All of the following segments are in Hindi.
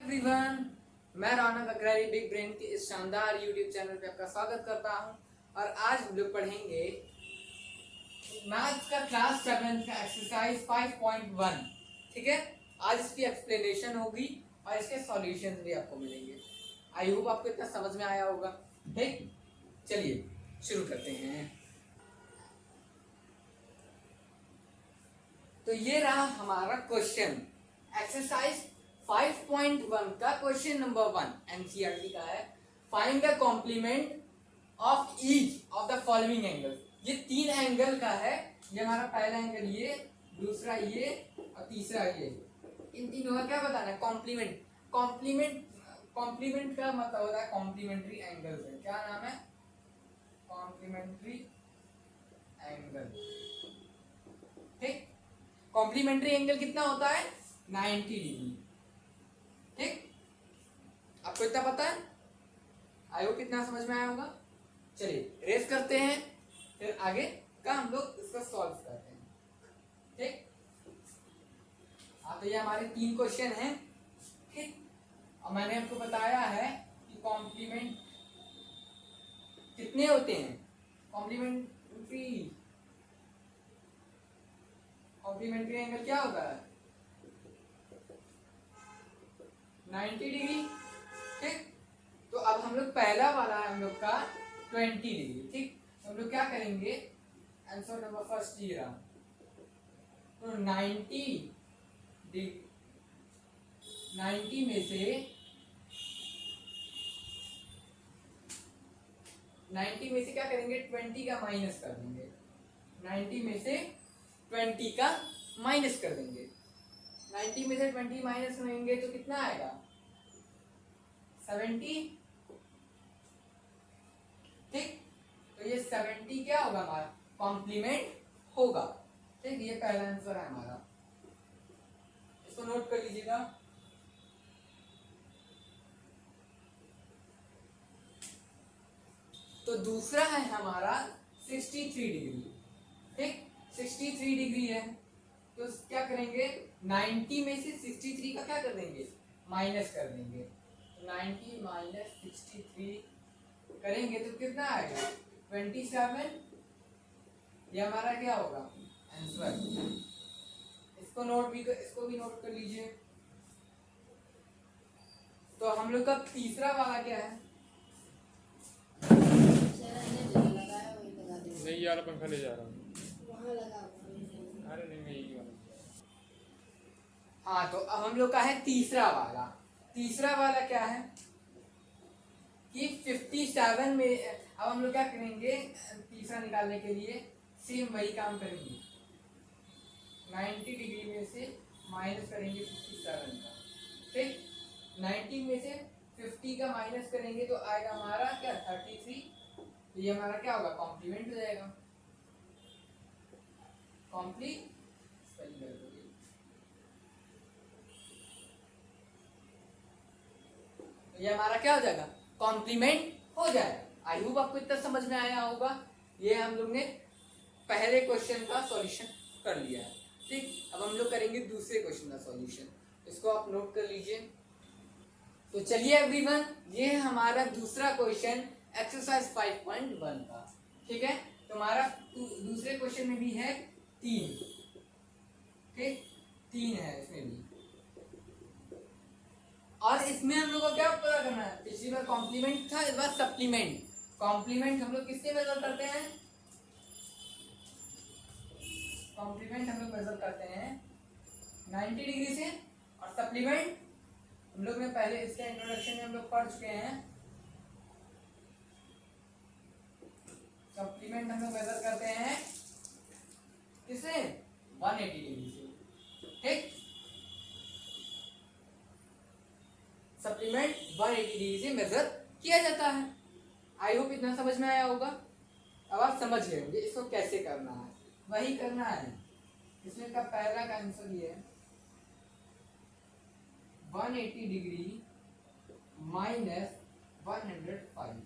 एवरीवन, मैं रौनक अग्रवाल बिग ब्रेन के इस शानदार यूट्यूब चैनल पे आपका स्वागत करता हूं। और आज हम लोग पढ़ेंगे मैथ्स का क्लास 7 का एक्सरसाइज 5.1। ठीक है, आज इसकी एक्सप्लेनेशन होगी और इसके सॉल्यूशंस भी आपको मिलेंगे। आई होप आपको इतना समझ में आया होगा। ठीक, चलिए शुरू करते हैं। तो ये रहा हमारा क्वेश्चन, एक्सरसाइज 5.1 का क्वेश्चन नंबर 1 एनसीईआरटी का है। Find the complement of each of the following angle. ये 3 एंगल का है। ये हमारा पहला एंगल, ये दूसरा ये और तीसरा ये। इन तीनों का क्या बताना है? कॉम्प्लीमेंट। कॉम्प्लीमेंट का मतलब होता है कॉम्प्लीमेंट्री एंगल से। क्या नाम है? Complementary angle. ठीक, कॉम्प्लीमेंट्री एंगल कितना होता है? 90 डिग्री। ठीक, आपको इतना पता है? आई होप कितना समझ में आया होगा। चलिए रेस करते हैं, फिर आगे का हम लोग इसका सॉल्व करते हैं। ठीक, हाँ, तो ये हमारे 3 क्वेश्चन हैं। ठीक, और मैंने आपको बताया है कि कॉम्प्लीमेंट कितने होते हैं। कॉम्प्लीमेंट्री एंगल क्या होता है? 90 डिग्री। ठीक, तो अब हम लोग पहला वाला है हम लोग का 20 डिग्री। ठीक, तो हम लोग क्या करेंगे? आंसर नंबर फर्स्ट ये रहा। तो 90 में से 90 में से क्या करेंगे? 20 का माइनस कर देंगे। 90 में से 20 का माइनस कर देंगे। 90 में से 20 माइनस करेंगे तो कितना आएगा? 70। ठीक, तो ये 70 क्या होगा? हमारा कॉम्प्लीमेंट होगा। ठीक, ये पहला आंसर है हमारा, इसको नोट कर लीजिएगा। तो दूसरा है हमारा 63 डिग्री। ठीक, 63 डिग्री है, तो क्या करेंगे? 90 में से 63 का क्या कर देंगे? माइनस कर देंगे। 90 माइनस 63 करेंगे तो कितना आएगा? 27। ये हमारा क्या होगा? आंसर। इसको भी नोट कर लीजिए। तो हम लोग का तीसरा वाला क्या है? नहीं यार, पंखा ले जा रहा हूँ। वहाँ लगा अरे नहीं, मैं यही वाला। हाँ, तो अब हम लोग का है तीसरा वाला। तीसरा वाला क्या है कि 57 में अब हम लोग क्या करेंगे? तीसरा निकालने के लिए सेम वही काम करेंगे। 90 डिग्री में से माइनस करेंगे 57 का। ठीक, 90 में से 50 का माइनस करेंगे तो आएगा हमारा क्या? 33। तो ये हमारा क्या होगा? कॉम्प्लीमेंट हो जाएगा। तो ये हमारा क्या हो जाएगा? कॉम्प्लीमेंट हो जाएगा। आई होप आपको इतना समझ में आया होगा। ये हम लोग ने पहले क्वेश्चन का सॉल्यूशन कर लिया है। ठीक, अब हम लोग करेंगे दूसरे क्वेश्चन का सॉल्यूशन। इसको आप नोट कर लीजिए। तो चलिए एवरीवन, ये है हमारा दूसरा क्वेश्चन एक्सरसाइज 5.1 का। ठीक है, तो हमारा दूसरे क्वेश्चन में भी है 3। ठीक, 3 है इसमें भी। और इसमें हम लोग को क्या पता करना है? पिछली बार कॉम्प्लीमेंट था, इस बार सप्लीमेंट। कॉम्प्लीमेंट हम लोग किससे मेजर करते हैं? कॉम्प्लीमेंट हम लोग मेजर करते हैं 90 डिग्री से। और सप्लीमेंट हम लोग ने पहले इसके इंट्रोडक्शन में हम लोग पढ़ चुके हैं। सप्लीमेंट हम लोग मेजर करते हैं किससे? 180 डिग्री से। ठीक, सप्लीमेंट 180 डिग्री से मेजर किया जाता है। आई होप इतना समझ में आया होगा। अब आप समझ गए होंगे इसको कैसे करना है। वही करना है। इसमें का पहला का आंसर ये है 180 डिग्री माइनस 105।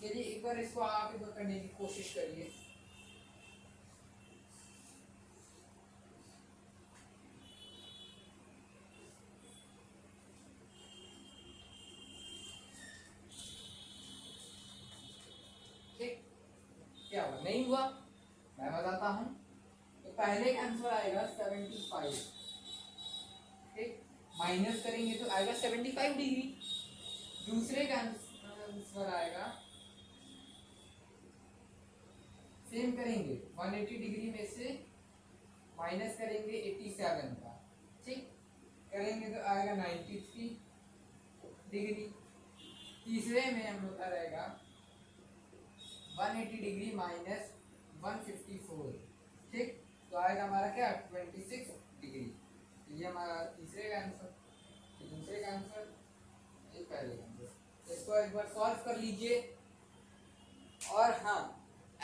चलिए एक बार इसको आप एक बार करने की कोशिश करिए। होगा, नहीं हुआ, मैं बताता हूँ। तो पहले का आंसर आएगा 75, ठीक, माइनस करेंगे तो आएगा 75 डिग्री। दूसरे का आंसर आएगा, सेम करेंगे, 180 डिग्री में से माइनस करेंगे 87 का, ठीक, करेंगे तो आएगा 93 डिग्री। तीसरे में हम लोग का रहेगा 180 डिग्री माइनस 154, ठीक, तो आएगा हमारा क्या 26 डिग्री। तो ये हमारा तीसरे का आंसर, दूसरे का आंसर, ये पहले का आंसर। इसको एक बार सॉल्व कर लीजिए। और हाँ,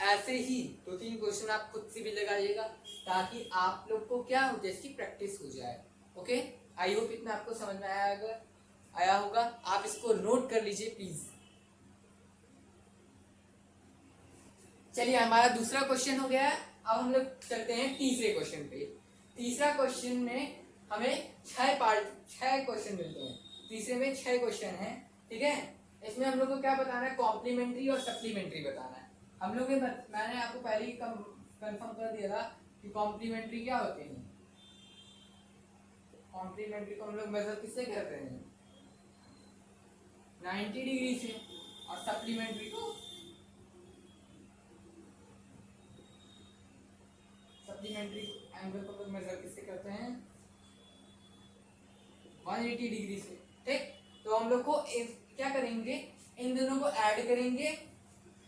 ऐसे ही 2-3 क्वेश्चन आप खुद से भी लगाइएगा ताकि आप लोग को क्या हो जाए, इसकी प्रैक्टिस हो जाए। ओके, आई होप इतना आपको समझ में आया होगा। आप इसको नोट कर लीजिए प्लीज। चलिए, हमारा दूसरा क्वेश्चन हो गया। अब हम लोग चलते हैं तीसरे क्वेश्चन पे। तीसरा क्वेश्चन में हमें 6 क्वेश्चन मिलते हैं। तीसरे में 6 क्वेश्चन हैं, ठीक है। इसमें हम लोग को क्या बताना है, कॉम्प्लीमेंट्री और सप्लीमेंट्री बताना है। हम लोग मैंने आपको पहले ही कंफर्म कर दिया था कि कॉम्प्लीमेंट्री क्या होते हैं। कॉम्प्लीमेंट्री को हम लोग मेजर किससे करते हैं, 90 डिग्री से। और सप्लीमेंट्री को सप्लीमेंट्री एंगल को लोग मेजर किससे करते हैं, 180 डिग्री से, ठीक। तो हम लोग को क्या करेंगे, इन दोनों को ऐड करेंगे,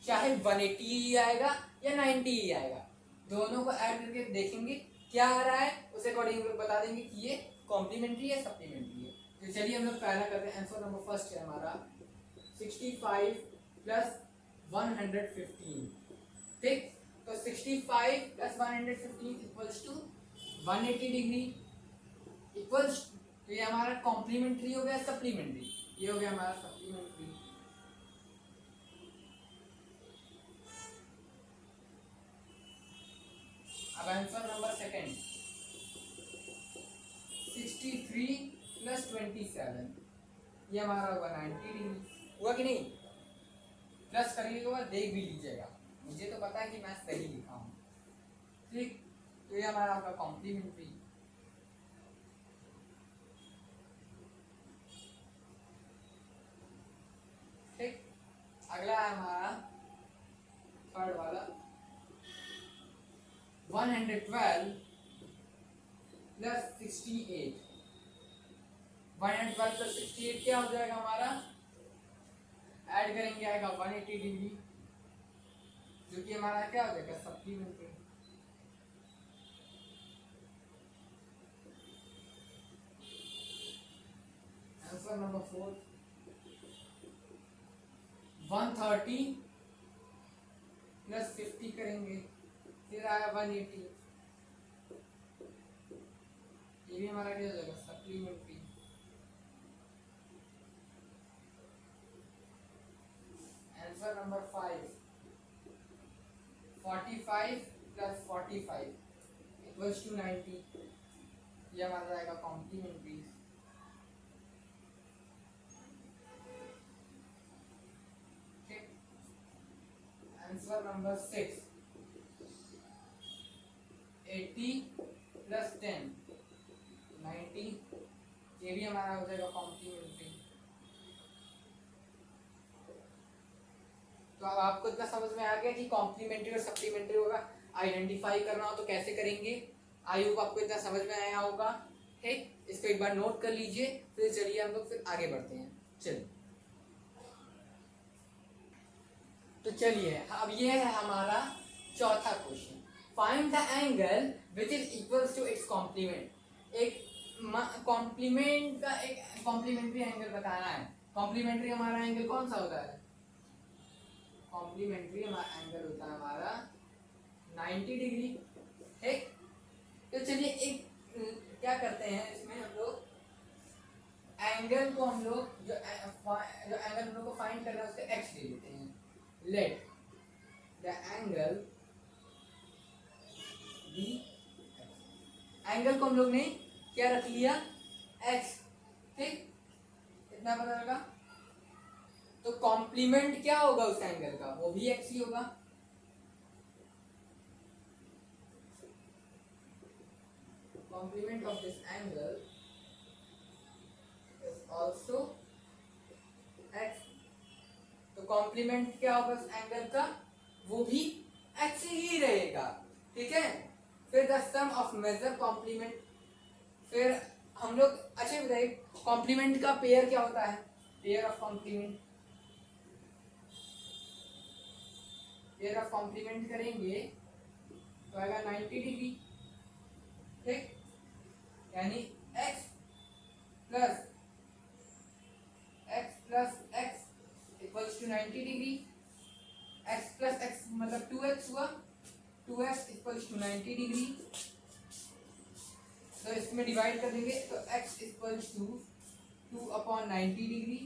चाहे 180 ही आएगा या 90 ही आएगा, दोनों को ऐड करके देखेंगे क्या आ रहा है, उस अकॉर्डिंग हम लोग बता देंगे कि ये कॉम्प्लीमेंट्री है सप्लीमेंट्री है। तो चलिए हम लोग पहला करते हैं। आंसर नंबर फर्स्ट है हमारा 65 प्लस 115, ठीक। तो 65 plus 115 equals to 180 degree, equals, तो ये हमारा कॉम्प्लीमेंट्री हो गया, सप्लीमेंट्री, ये हो गया हमारा सप्लीमेंट्री। अब आंसर नंबर सेकंड 63 प्लस 27, ये हमारा होगा 90 डिग्री। हुआ कि नहीं, प्लस करने के बाद देख भी लीजिएगा, मुझे तो पता है कि मैं सही लिखा हूँ, ठीक। तो ये हमारा होगा कॉम्प्लीमेंट्री। ठीक, अगला है हमारा थर्ड वाला 112 प्लस 68। 112 प्लस 68 क्या हो जाएगा हमारा, ऐड करेंगे आएगा 180 डिग्री, जो कि हमारा क्या हो जाएगा सप्लीमेंट्री। आंसर नंबर 4 130 प्लस 50 करेंगे, फिर आया 180, ये भी हमारा क्या हो जाएगा supplementary. Answer number 5 45 plus 45 equals to 90, ये हमारा जाएगा कॉम्प्लीमेंट्री। ठीक, आंसर नंबर 6 80 प्लस 10 90, ये भी हमारा हो जाएगा कॉम्प्लीमेंट्री। तो अब आपको इतना समझ में आ गया कि कॉम्प्लीमेंट्री और सप्लीमेंट्री होगा, आइडेंटिफाई करना हो तो कैसे करेंगे। आई होप आपको इतना समझ में आया होगा, ठीक। इसको एक बार नोट कर लीजिए, फिर चलिए हम लोग फिर आगे बढ़ते हैं। चलिए, तो चलिए अब ये है हमारा चौथा question, find the angle which is equals to its complement. एक कॉम्प्लीमेंट का एक कॉम्प्लीमेंट्री एंगल बताना है। कॉम्प्लीमेंट्री हमारा एंगल कौन सा होता है, कॉम्प्लीमेंट्री हमारा एंगल होता है हमारा 90 डिग्री, ठीक। तो चलिए एक क्या करते हैं, इसमें हम लोग एंगल को हम लोग जो एंगल हम लोग को फाइंड करना है उसका एक्स ले लेते हैं। Let the angle B, angle को हम लोग ने क्या रख लिया, एक्स, ठीक। इतना पता लगा। तो कॉम्प्लीमेंट क्या होगा उस एंगल का, वो भी एक्स ही होगा, complement of this angle is also x. तो कॉम्प्लीमेंट क्या होगा उस एंगल का, वो भी x ही रहेगा, ठीक है। फिर the sum of measure complement, फिर हम लोग अच्छे बताइए कॉम्प्लीमेंट का पेयर क्या होता है, pair of complement, pair of complement करेंगे तो आएगा 90 डिग्री, ठीक, यानी x plus x equals to 90 degree, x plus x मतलब 2x हुआ, 2x इक्वल्स टू 90 डिग्री, तो इसमें डिवाइड कर देंगे तो x equals to 2/90 degree,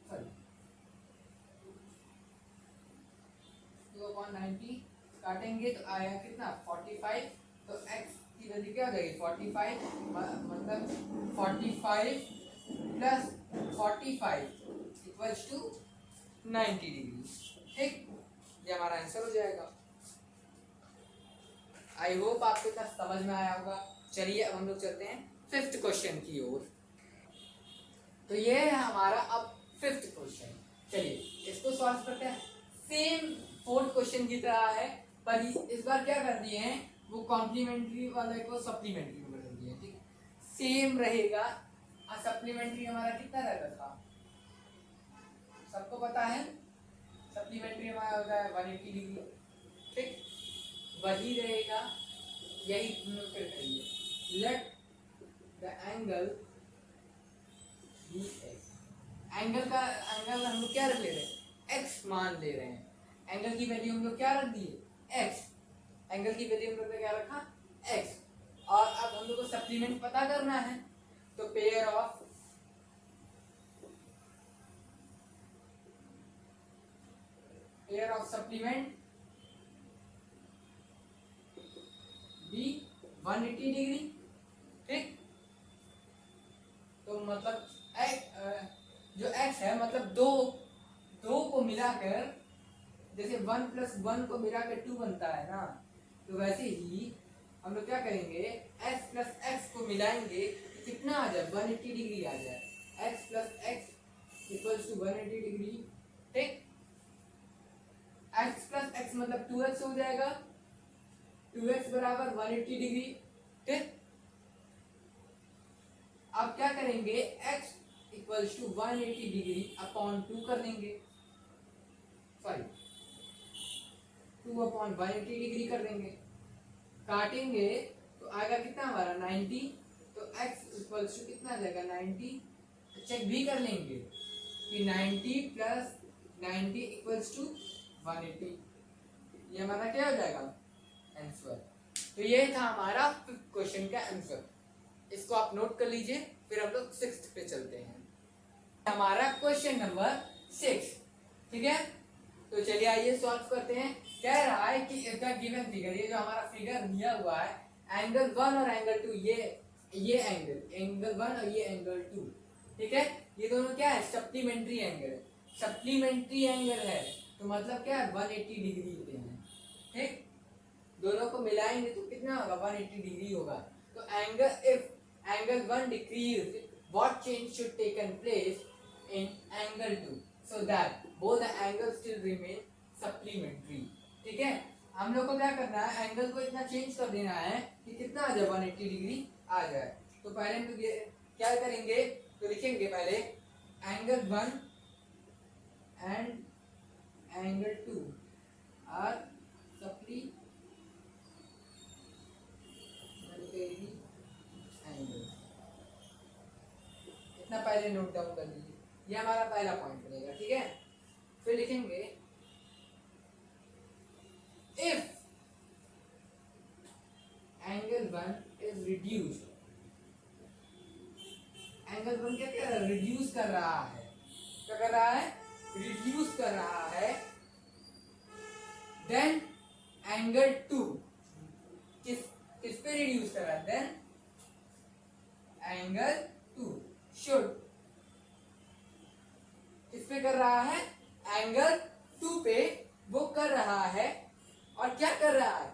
sorry 2/90 काटेंगे तो आया कितना 45, तो x की वैल्यू क्या हो जाएगी 45, मतलब 45 प्लस 45 इक्वल्स टू 90 डिग्री, ठीक, ये हमारा आंसर हो जाएगा। आई होप आपको इतना समझ में आया होगा। चलिए अब हम लोग चलते हैं फिफ्थ क्वेश्चन की ओर। तो ये है हमारा अब फिफ्थ क्वेश्चन, चलिए इसको सॉल्व करते हैं। सेम फोर्थ क्वेश्चन की तरह है, पर इस बार क्या कर दिए हैं, वो कॉम्प्लीमेंट्री वाले को सप्लीमेंट्री में बदल दिए, ठीक, सेम रहेगा। सप्लीमेंट्री हमारा कितना रहता था, सबको पता है, सप्लीमेंट्री हमारा होता है 180 डिग्री, ठीक, वही रहेगा, यही हम लोग फिर करेंगे। Let the angle B x, angle हम लोग क्या रख ले रहे हैं, एक्स मान ले रहे हैं, एंगल की वैल्यू हम लोग क्या रख दिए, एक्स, एंगल की वैल्यू हम लोग ने क्या रखा, एक्स। और अब हम लोग को सप्लीमेंट पता करना है, तो pair of supplement be 180 degree, ठीक, तो मतलब जो x है मतलब दो को मिलाकर, जैसे 1 प्लस 1 को मिलाकर 2 बनता है ना, तो वैसे ही हम लोग क्या करेंगे, x प्लस x को मिलाएंगे तो कितना आ जाए 180 डिग्री आ जाए, x plus x equals to 180 degree, ठीक, x प्लस x मतलब 2x हो जाएगा, 2x बराबर 180 डिग्री, ठीक। अब क्या करेंगे, x equals to 180 degree upon 2 कर देंगे, सॉरी 2/180 डिग्री कर देंगे, काटेंगे तो आएगा कितना हमारा 90, तो x इक्वल्स टू कितना आ जाएगा 90, चेक भी कर लेंगे कि 90 प्लस 90 इक्वल्स टू 180, ये हमारा क्या हो जाएगा आंसर। तो ये था हमारा फिफ्थ क्वेश्चन का आंसर, इसको आप नोट कर लीजिए। फिर हम लोग सिक्स्थ पे चलते हैं, हमारा क्वेश्चन नंबर 6, ठीक है। तो चलिए आइए सॉल्व करते हैं। कह रहा है कि इसका गिवन फिगर, ये जो हमारा फिगर दिया हुआ है, एंगल 1 और एंगल 2, ये एंगल 1 और ये एंगल 2, ठीक है, ये दोनों क्या है, सप्लीमेंट्री एंगल है, सप्लीमेंट्री एंगल है तो मतलब क्या है 180 डिग्री पे है, ठीक, दोनों को मिलाएंगे तो कितना होगा 180 डिग्री होगा। तो angle, if angle 1 decrease, what change should taken place in angle 2 so that both the angles still remain supplementary, ठीक है। हम लोग को क्या करना है, एंगल को इतना चेंज कर देना है कि कितना आ जाए 180 डिग्री आ जाए। तो पहले हम लोग क्या करेंगे, तो लिखेंगे पहले angle 1 and angle 2 are supplementary angle, इतना पहले नोट डाउन कर लीजिए, ये हमारा पहला पॉइंट बनेगा, ठीक है। फिर लिखेंगे if angle 1 is reduced, angle 1 क्या कर रहा है, रिड्यूस कर रहा है, क्या कर रहा है, रिड्यूस कर रहा है, देन एंगल 2 किस पे रिड्यूस कर रहा है, देन एंगल 2 शुड किस पे कर रहा है, एंगल 2 पे वो कर रहा है, और क्या कर रहा है,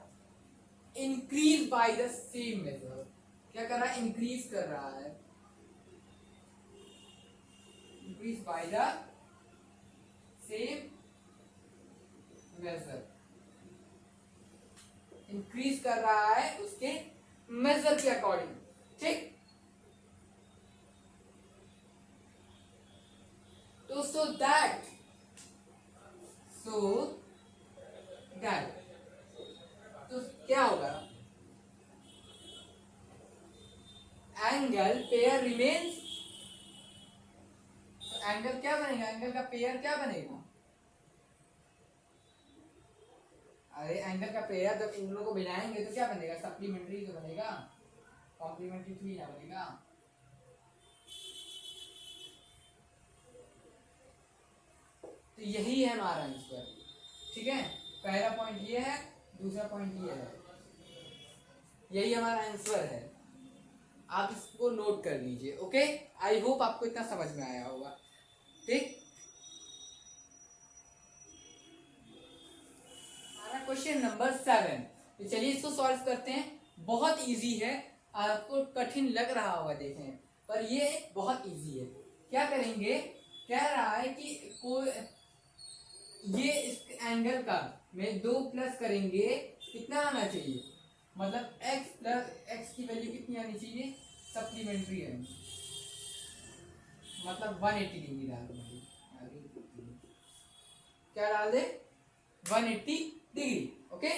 increase by the same method, क्या कर रहा है, इंक्रीज कर रहा है, increase by the same measure, increase कर रहा है उसके मेजर के अकॉर्डिंग, ठीक। तो सो दैट तो क्या होगा, एंगल पेयर रिमेन्स, एंगल क्या बनेगा, एंगल का पेयर क्या बनेगा, अरे एंगल का पेयर जब इन दोनों को मिलाएंगे तो क्या बनेगा, सप्लीमेंट्री तो बनेगा, कॉम्प्लीमेंट्री थ्री ना बनेगा। तो यही है हमारा आंसर, ठीक है। पहला पॉइंट ये है, दूसरा पॉइंट ये है, यही हमारा आंसर है, आप इसको नोट कर लीजिए। ओके, आई होप आपको इतना समझ में आया होगा, ठीक। हमारा क्वेश्चन नंबर 7, तो चलिए इसको सॉल्व करते हैं। बहुत इजी है, आपको कठिन लग रहा होगा देखने, पर ये बहुत इजी है। क्या करेंगे, कह रहा है कि कोई ये इस एंगल का में 2 प्लस करेंगे कितना आना चाहिए, मतलब x प्लस x की वैल्यू कितनी आनी चाहिए, सप्लीमेंट्री है, मतलब 180 डिग्री डाल दो, क्या डाल दे, 180 डिग्री। ओके,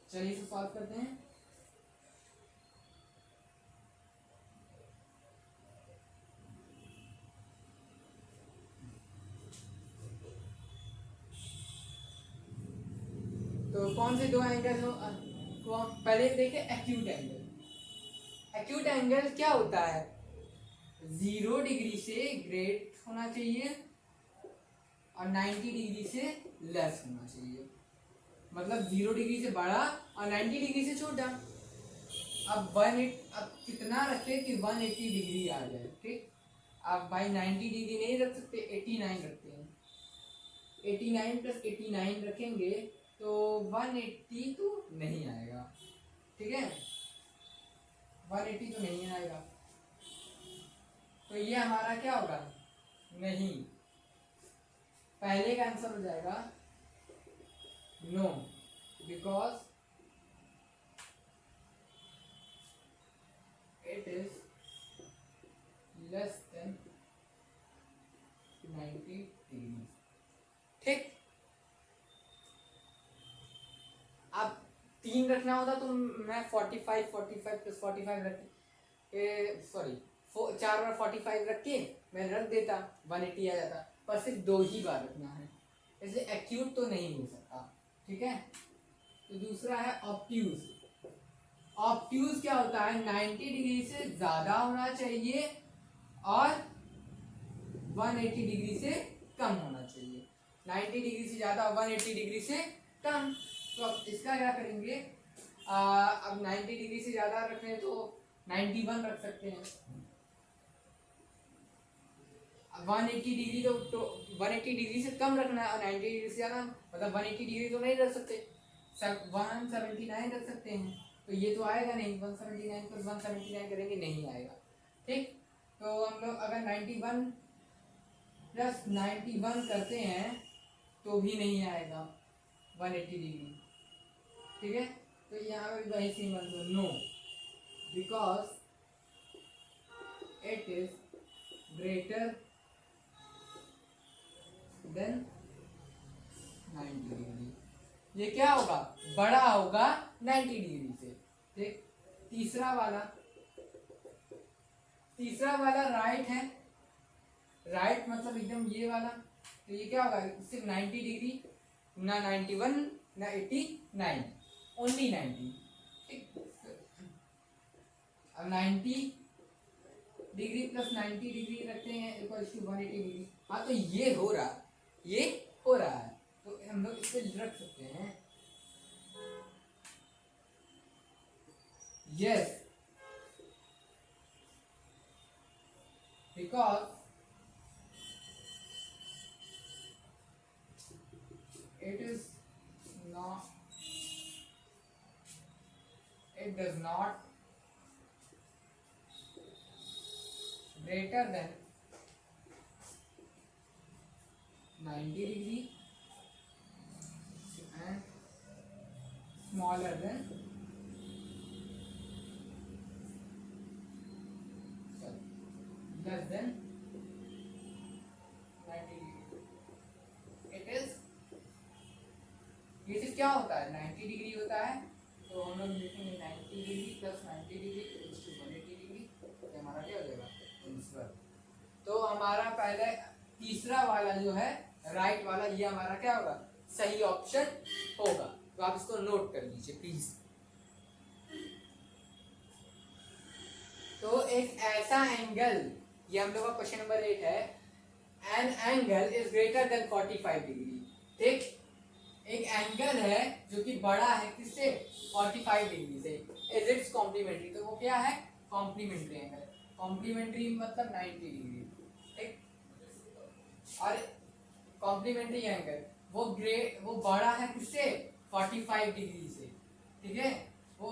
चलिए इसे सॉल्व करते हैं। तो कौन से दो एंगल हो, पहले देखिए एक्यूट एंगल। एक्यूट एंगल क्या होता है, 0 डिग्री से ग्रेट होना चाहिए और 90 डिग्री से लेस होना चाहिए, मतलब 0 डिग्री से बड़ा और 90 डिग्री से छोटा। अब कितना रखे कि 180 डिग्री आ जाए, ठीक। आप भाई 90 डिग्री नहीं रख सकते, 89 रखते हैं, 89 प्लस 89 रखेंगे तो 180 तो नहीं आएगा, ठीक है, 180 तो नहीं आएगा, तो ये हमारा क्या होगा, नहीं, पहले का आंसर हो जाएगा no, because it is less than 90 degree, ठीक। अब 3 रखना होता तो मैं 45 प्लस 45 रख के, सॉरी 4 और 45 रख के मैं रख देता, 180 आ जाता, पर सिर्फ 2 ही बार रखना है, इसलिए एक्यूट तो नहीं हो सकता, ठीक है। तो दूसरा है ऑब्ट्यूज। ऑब्ट्यूज क्या होता है, 90 डिग्री से ज्यादा होना चाहिए और 180 डिग्री से कम होना चाहिए, 90 डिग्री से ज्यादा, 180 डिग्री से कम। तो अब इसका क्या करेंगे, अब 90 डिग्री से ज्यादा रखना है तो 91 रख सकते हैं, 180 डिग्री तो 180 डिग्री से कम रखना है और 90 डिग्री से ज्यादा, मतलब 180 डिग्री तो नहीं रख सकते, 179 रख सकते हैं, तो ये तो आएगा नहीं, 179 प्लस 179 करेंगे नहीं आएगा, ठीक। तो हम लोग अगर 91 प्लस 91 करते हैं तो भी नहीं आएगा 180 डिग्री, ठीक है। तो यहाँ पे वही same answer no, because it is greater than 90 degree, ये क्या होगा, बड़ा होगा 90 डिग्री से, ठीक। तीसरा वाला राइट है, राइट मतलब एकदम ये वाला, तो ये क्या होगा, सिर्फ 90 डिग्री, ना 91 ना 89, ओनली 90, ठीक। अब 90 डिग्री प्लस 90 डिग्री रखते हैं इक्वल टू 180 डिग्री, हाँ तो ये हो रहा है, तो हम लोग इसको रख सकते हैं, yes, because it does not greater than 90 degree and smaller than less than 90 degree. It is, ये चीज क्या होता है, 90 डिग्री होता है, तो हम लोग लिखेंगे 90 degree plus 90 degree equals to 180 degree, तो हमारा क्या हो जाएगा, आंसर। तो हमारा पहले तीसरा वाला जो है राइट वाला, ये हमारा क्या होगा, सही ऑप्शन होगा। तो आप इसको नोट कर लीजिए प्लीज। तो एक ऐसा एंगल, ये हम लोग का क्वेश्चन नंबर 8 है, an angle is greater then 45 degree. ठीक, एक एंगल है जो कि बड़ा है किससे, 45 डिग्री से, इज इट्स कॉम्प्लीमेंट्री। तो वो क्या है, कॉम्प्लीमेंट्री एंगल। कॉम्प्लीमेंट्री मतलब 90 डिग्री। ठीक, और कॉम्प्लीमेंट्री एंगल वो बड़ा है किससे, 45 डिग्री से। ठीक है, वो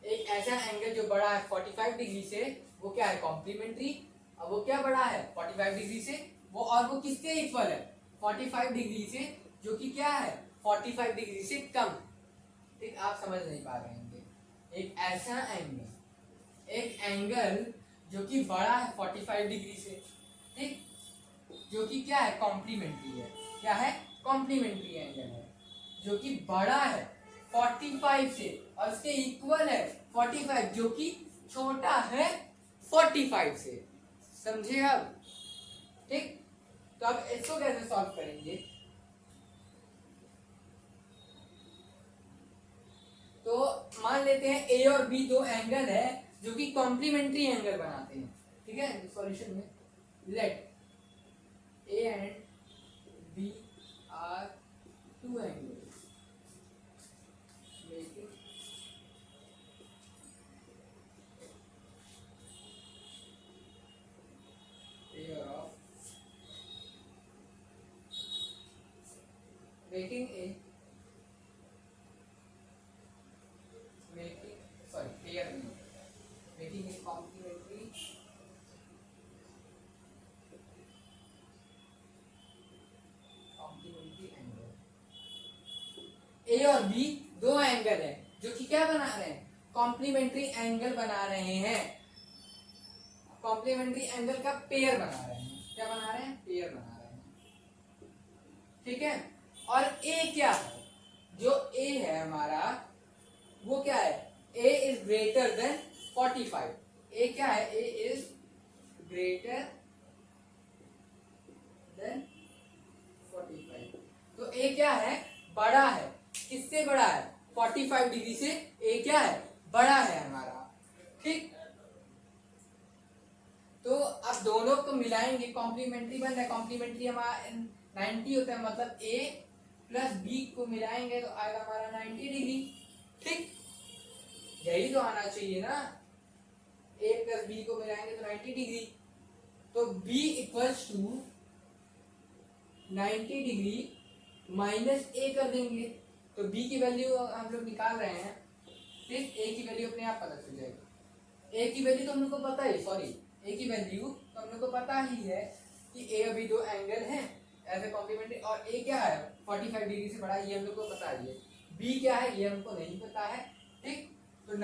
एक ऐसा एंगल जो बड़ा है 45 डिग्री से, वो क्या है, कॉम्प्लीमेंट्री। अब वो क्या बड़ा है 45 डिग्री से, वो और वो किसके इक्वल है, 45 डिग्री से, जो कि क्या है 45 डिग्री से कम। ठीक, आप समझ नहीं पा रहे होंगे। एक ऐसा एंगल, एक एंगल जो कि बड़ा है 45 डिग्री से, ठीक, जो कि क्या है, कॉम्प्लीमेंट्री है। क्या है, कॉम्प्लीमेंट्री एंगल है, जो कि बड़ा है 45 से और उसके इक्वल है 45, जो कि छोटा है 45 से। समझे अब। ठीक, तो अब इसको कैसे सॉल्व करेंगे, तो मान लेते हैं ए और बी दो एंगल है जो कि कॉम्प्लीमेंट्री एंगल बनाते हैं। ठीक है, सॉल्यूशन में let A and B are two angles making pair of making a making sorry pair making a complementary angle। ए और बी दो एंगल है जो कि क्या बना रहे हैं, कॉम्प्लीमेंट्री एंगल बना रहे हैं। कॉम्प्लीमेंट्री एंगल का पेयर बना रहे हैं। क्या बना रहे हैं, पेयर बना रहे हैं। ठीक है, और ए क्या है, जो ए है हमारा वो क्या है, ए इज ग्रेटर देन 45। ए क्या है, ए इज ग्रेटर देन 45। तो ए क्या है, बड़ा है, किससे बड़ा है, 45 डिग्री से ए क्या है, बड़ा है हमारा। ठीक, तो अब दोनों को मिलाएंगे, कॉम्प्लीमेंट्री बन रहा है, कॉम्प्लीमेंट्री हमारा 90 होता है, मतलब ए प्लस बी को मिलाएंगे तो आएगा हमारा 90 डिग्री। ठीक, यही तो आना चाहिए ना, ए प्लस बी को मिलाएंगे तो 90 डिग्री। तो b equals to 90 degree minus A कर देंगे, तो b की वैल्यू हम लोग निकाल रहे हैं। ठीक, a की वैल्यू अपने आप पता चल जाएगी। a की वैल्यू तो हम लोग को पता है, सॉरी a की वैल्यू तो हम लोग को पता ही है कि a अभी दो एंगल हैं ऐसे कॉम्प्लीमेंट्री, और a क्या है 45 डिग्री से बड़ा है, ये हम लोग को पता ही है। b क्या है ये हमको नहीं पता है। ठीक, तो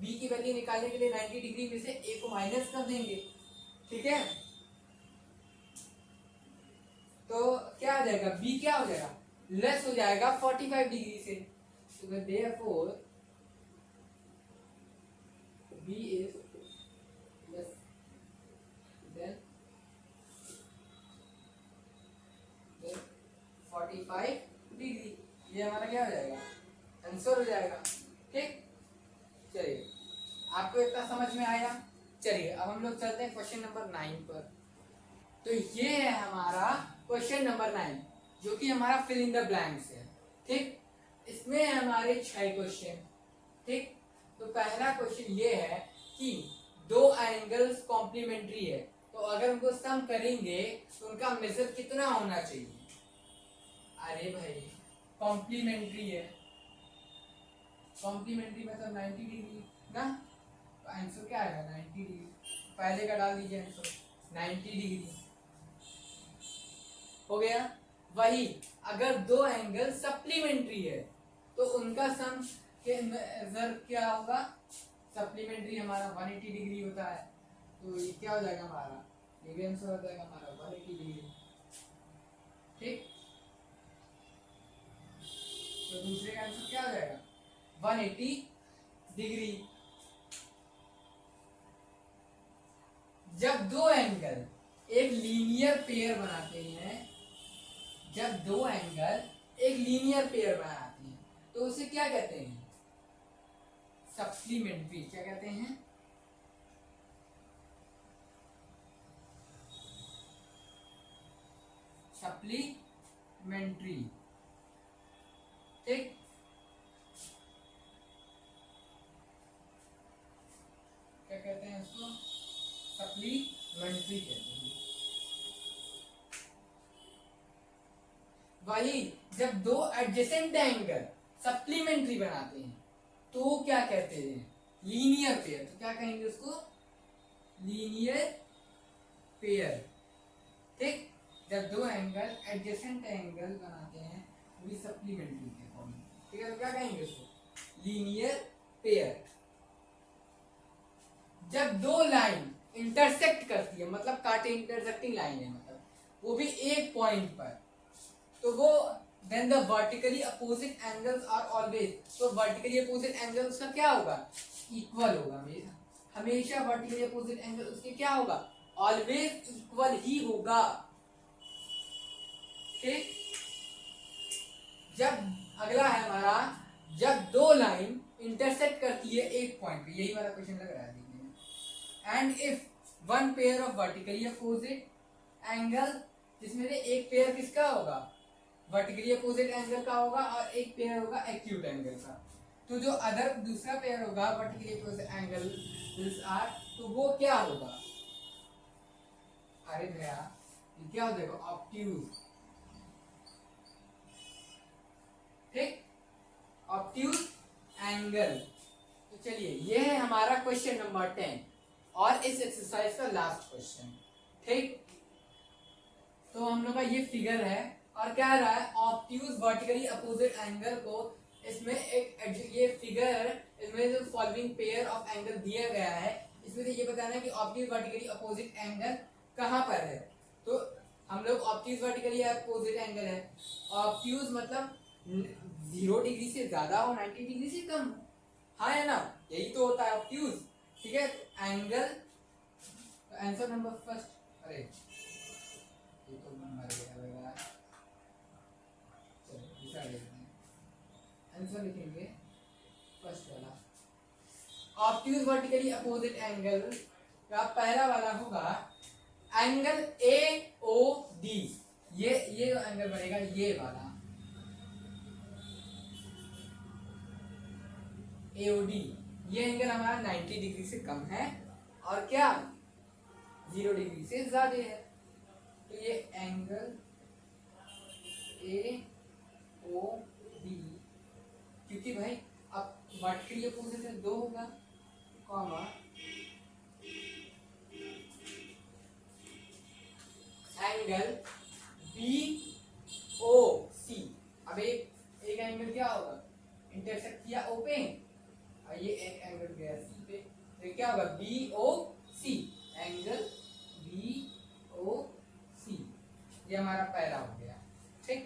b की वैल्यू निकालने के लिए 90 डिग्री में से a को माइनस कर देंगे। ठीक है, तो क्या आ जाएगा, b क्या हो जाएगा, लेस हो जाएगा 45 डिग्री से। तो therefore b is less than 45 degree. ये हमारा क्या हो जाएगा, आंसर हो जाएगा। ठीक, चलिए आपको इतना समझ में आया। चलिए अब हम लोग चलते हैं क्वेश्चन नंबर 9 पर। तो ये है हमारा क्वेश्चन नंबर 9, जो कि हमारा फिल इन द ब्लैंक्स है। ठीक, इसमें हमारे 6 क्वेश्चन। ठीक, तो पहला क्वेश्चन ये है कि दो एंगल्स कॉम्प्लीमेंट्री है, तो अगर उनको सम करेंगे तो उनका मेजर कितना होना चाहिए। अरे भाई कॉम्प्लीमेंट्री है, कॉम्प्लीमेंट्री मतलब 90 डिग्री ना, तो आंसर क्या आएगा 90 डिग्री। पहले का डाल दीजिए आंसर 90 डिग्री हो गया। वही अगर दो एंगल सप्लीमेंट्री है तो उनका सम के मेजर क्या होगा, सप्लीमेंट्री हमारा 180 डिग्री होता है, तो ये क्या हो जाएगा हमारा, ये भी आंसर हो जाएगा हमारा 180 डिग्री। ठीक, तो दूसरे का आंसर क्या हो जाएगा 180 डिग्री। जब दो एंगल एक लीनियर पेयर बनाते हैं, जब दो एंगल एक लीनियर पेयर बनाते हैं तो उसे क्या कहते हैं, सप्लीमेंट्री। क्या कहते हैं, सप्लीमेंट्री। ठीक, क्या कहते हैं इसको, सप्लीमेंट्री कहते हैं। वही जब दो एडजेसेंट एंगल सप्लीमेंट्री बनाते हैं तो क्या कहते हैं, लीनियर पेयर। तो क्या कहेंगे उसको, लीनियर पेयर। ठीक, जब दो एंगल एडजेसेंट एंगल बनाते हैं वो भी सप्लीमेंट्री के फॉर्म में। ठीक है, तो क्या कहेंगे उसको, लीनियर पेयर। जब दो लाइन इंटरसेक्ट करती है, मतलब कांटे इंटरसेक्टिंग लाइन है, मतलब वो भी एक पॉइंट पर, तो वो then the vertically opposite angles are always, तो वर्टिकली अपोजिट एंगल उसका क्या होगा, इक्वल होगा। हमेशा वर्टिकली अपोजिट एंगल उसके क्या होगा, ऑलवेज इक्वल ही होगा। ठीक, जब अगला है हमारा, जब दो लाइन इंटरसेक्ट करती है एक पॉइंट पे, यही वाला क्वेश्चन लग रहा है देखने में। And if one pair of vertically opposite angle, जिसमें से एक पेयर किसका होगा, वर्टिकली अपोजिट एंगल का होगा, और एक पेयर होगा एक्यूट एंगल का। तो जो अदर दूसरा पेयर होगा vertically opposite angle this are, तो वो क्या होगा, अरे भैया क्या हो जाएगा, ऑब्ट्यूज। ठीक, ऑब्ट्यूज एंगल। तो चलिए ये है हमारा क्वेश्चन नंबर 10 और इस एक्सरसाइज का लास्ट क्वेश्चन। ठीक, तो हम लोग का ये फिगर है और क्या रहा है, ऑब्ट्यूज वर्टिकली अपोजिट एंगल को, इसमें एक ये फिगर, इसमें जो फॉलोइंग पेयर ऑफ एंगल दिया गया है, इसमें से ये बताना है कि ऑब्ट्यूज वर्टिकली अपोजिट एंगल कहाँ पर है। तो हम लोग ऑब्ट्यूज वर्टिकली अपोजिट एंगल है, ऑब्ट्यूज मतलब 0 डिग्री से ज्यादा हो 90 डिग्री से कम, हाँ है ना, यही तो होता है ऑब्ट्यूज। ठीक है, एंगल आंसर नंबर फर्स्ट, अरे ये तो मर गया, चलो दूसरा देखते हैं, आंसर लिखेंगे फर्स्ट वाला। ऑब्ट्यूज वर्टिकली अपोजिट एंगल का पहला वाला होगा एंगल AOD। ये जो एंगल बनेगा ये वाला AOD, ये एंगल हमारा 90 डिग्री से कम है और क्या 0 डिग्री से ज्यादा है। तो ये एंगल AOD, क्योंकि भाई अब वर्टिकली अपोजिट है 2 होगा, कॉमा एंगल BOC। अब एक एंगल क्या होगा, इंटरसेक्ट किया O पे और ये एक एंगल गया C पे, तो क्या होगा BOC, एंगल BOC। ये हमारा पहला हो गया। ठीक,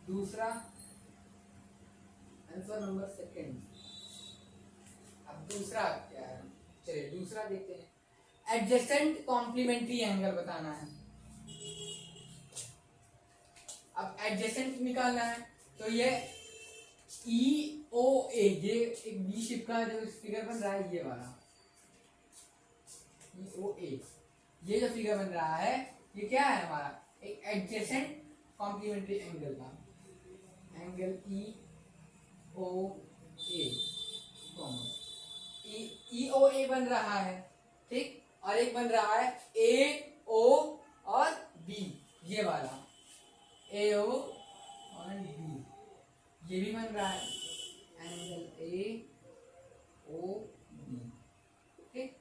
दूसरा आंसर नंबर सेकंड। अब दूसरा क्या है, चलिए दूसरा देखते हैं। एडजेसेंट कॉम्प्लीमेंट्री एंगल बताना है। अब एडजेसेंट निकालना है, तो ये EOA, ये एक बी शेप का जो फिगर बन रहा है, ये वाला EOA, ये जो फिगर बन रहा है ये क्या है हमारा, एक एडजेसेंट कॉम्प्लीमेंट्री एंगल का, एंगल EOA बन रहा है। ठीक, और एक बन रहा है AO और B, ये वाला AO और B, ये भी बन रहा है एंगल AOB। ठीक,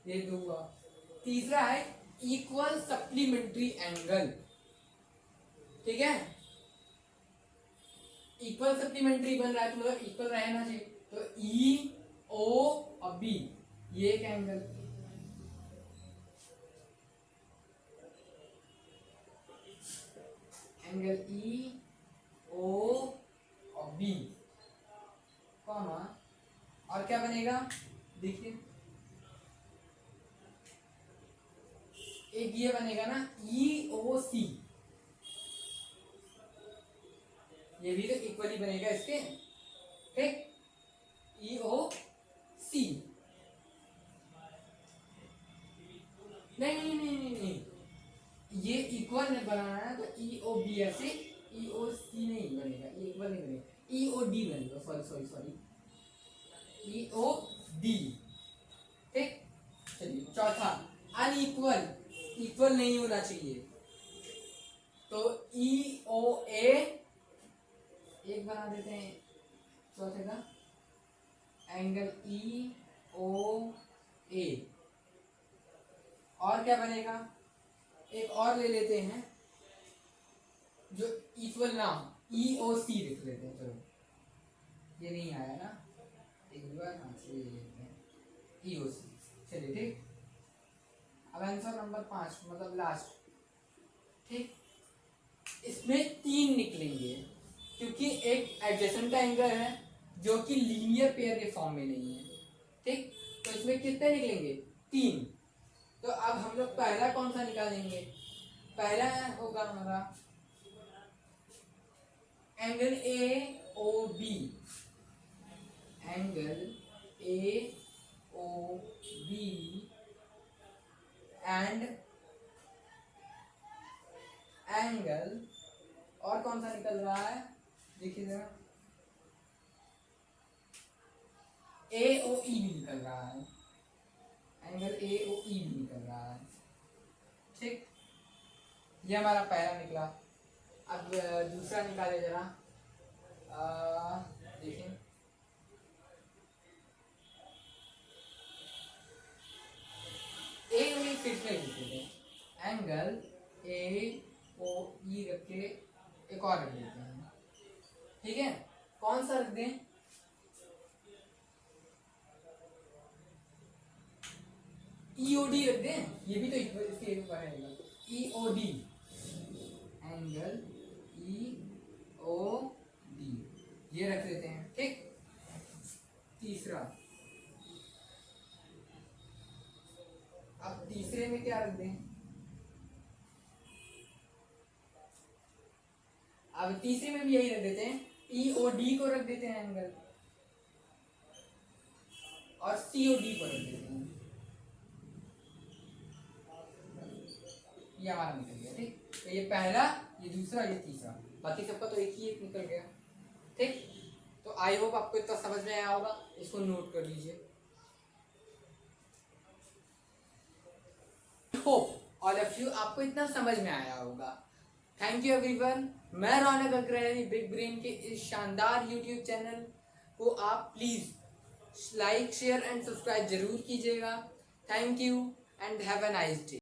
ये तीसरा है इक्वल सप्लीमेंट्री एंगल, ठीक है। इक्वल सप्लीमेंट्री बन रहा है तो मतलब इक्वल रहना चाहिए, तो ई ओ और बी ये एक एंगल, एंगल ई ओ और बी कॉमा, और क्या बनेगा देखिए, एक ये बनेगा ना ई ओ सी, ये भी तो इक्वली बनेगा इसके, ठीक, ई ओ सी, नहीं नहीं नहीं नहीं नहीं, ये इक्वल नहीं बनाना है तो ई ओ बी ऐसे, ई ओ सी नहीं बनेगा, ये इक्वल नहीं बनेगा, ई ओ डी बनेगा, सॉरी सॉरी सॉरी, ई ओ डी, ठीक। चलिए चौथा अनइक्वल, इक्वल नहीं होना चाहिए, तो ई ओ ए एक बना देते हैं चौथे का, एंगल ई ओ ए, और क्या बनेगा, एक और ले लेते हैं जो इक्वल ना हो, ई ओ सी लिख लेते हैं, चलो ये नहीं आया ना एक बार, हाँ चलिए ये लेते हैं ई ओ सी, चलिए ठीक। अब आंसर नंबर 5 मतलब लास्ट, ठीक, इसमें 3 निकलेंगे क्योंकि एक एडजेसेंट एंगल है जो कि लीनियर पेयर के फॉर्म में नहीं है, ठीक, तो इसमें कितने निकलेंगे 3। तो अब हम लोग पहला कौन सा निकालेंगे, पहला होगा हमारा angle A O B, angle A O B and angle, और कौन सा निकल रहा है देखिए जरा, ए ओ ई भी निकल रहा है, एंगल ए ओ ई भी निकल रहा है, ठीक, ये हमारा पहला निकला। अब दूसरा निकाले जरा, देखिए ए ओ ई फिर से लिख देते हैं, एंगल ए ओ ई रख के एक और रख देते हैं, ठीक है, कौन सा रख दें, ई ओ डी रख दें, ये भी तो इसके ऊपर रहेगा, E O D, angle E O D ये रख देते हैं, ठीक। तीसरा, अब तीसरे में क्या रख दें, अब तीसरे में भी यही रख देते हैं, ई ओ डी को रख देते हैं एंगल, और सी ओ डी को रख देते हैं, ये हमारा निकल गया, ठीक। तो ये पहला, ये दूसरा, ये तीसरा, बाकी सबका तो एक ही एक निकल गया, ठीक। तो आई होप आपको इतना समझ में आया होगा, इसको नोट कर लीजिए। होप ऑल ऑफ यू आपको इतना समझ में आया होगा। Thank you everyone. मैं रौनक अग्रहरी बिग ब्रेन के इस शानदार यूट्यूब चैनल को आप please like share and subscribe जरूर कीजिएगा। Thank you and have a nice day.